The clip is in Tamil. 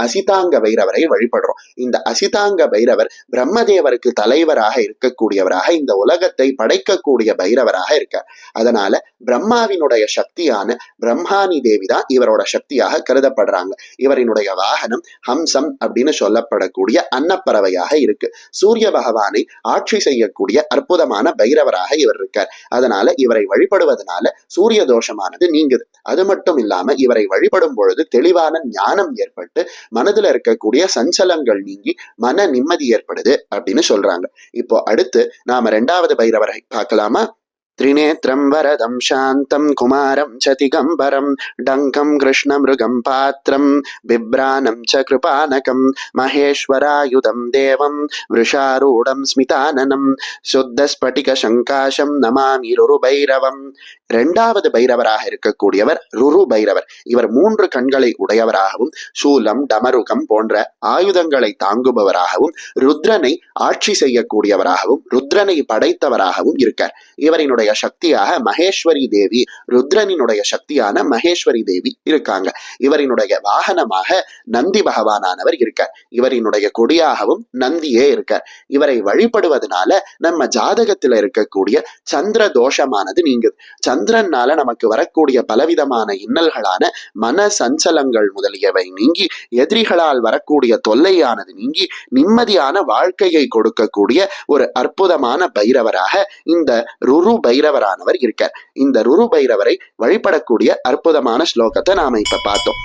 அசிதாங்க பைரவரை வழிபடுறோம். இந்த அசிதாங்க பைரவர் பிரம்மதேவருக்கு தலைவராக இருக்கக்கூடியவராக, இந்த உலகத்தை படைக்கக்கூடிய பைரவராக இருக்கார். அதனால பிரம்மாவினுடைய சக்தியான பிரம்மானி தேவி தான் இவரோட சக்தியாக கருதப்படுறாங்க. இவரினுடைய வாகனம் ஹம்சம் அப்படின்னு சொல்லப்படக்கூடிய அன்னப்பறவையாக இருக்கு. சூரிய பகவானை ஆட்சி செய்யக்கூடிய அற்புதமான பைரவராக இவர் இருக்கார். அதனால இவரை வழிபடுவதனால சூரிய தோஷமானது நீங்குது. அது மட்டும் இல்லாம இவரை வழிபடும் பொழுது தெளிவான ஞானம் ஏற்பட்டு மனதுல இருக்கக்கூடிய சஞ்சலங்கள் நீங்கி மன நிம்மதி ஏற்படுது அப்படின்னு சொல்றாங்க. இப்போ அடுத்து நாம 2வது பைரவரை பார்க்கலாமா? त्रिनेत्रं वरदं शान्तं कुमारं च दिगम्बरं डङ्कं कृष्णमृगं पात्रं बिभ्राणं च कृपानकं महेश्वरायुधं देवं वृषारूढं स्मिताननं शुद्धस्फटिकशङ्काशं नमामि रुरुभैरवम्. 2வது பைரவராக இருக்கக்கூடியவர் ருரு பைரவர். இவர் 3 கண்களை உடையவராகவும் சூலம் டமருகம் போன்ற ஆயுதங்களை தாங்குபவராகவும் ருத்ரனை ஆட்சி செய்யக்கூடியவராகவும் ருத்ரனை படைத்தவராகவும் இருக்கார். இவரினுடைய சக்தியாக மகேஸ்வரி தேவி, ருத்ரனினுடைய சக்தியான மகேஸ்வரி தேவி இருக்காங்க. இவரினுடைய வாகனமாக நந்தி பகவானானவர் இருக்கார். இவரினுடைய கொடியாகவும் நந்தியே இருக்கார். இவரை வழிபடுவதனால நம்ம ஜாதகத்தில் இருக்கக்கூடிய சந்திர தோஷமானது நீங்குது. சந்திரனால நமக்கு வரக்கூடிய பலவிதமான இன்னல்களான மன சஞ்சலங்கள் முதலியவை நீங்கி, எதிரிகளால் வரக்கூடிய தொல்லையானது நீங்கி நிம்மதியான வாழ்க்கையை கொடுக்கக்கூடிய ஒரு அற்புதமான பைரவராக இந்த ருரு பைரவரானவர் இருக்கார். இந்த ருரு பைரவரை வழிபடக்கூடிய அற்புதமான ஸ்லோகத்தை நாம இப்ப பார்த்தோம்.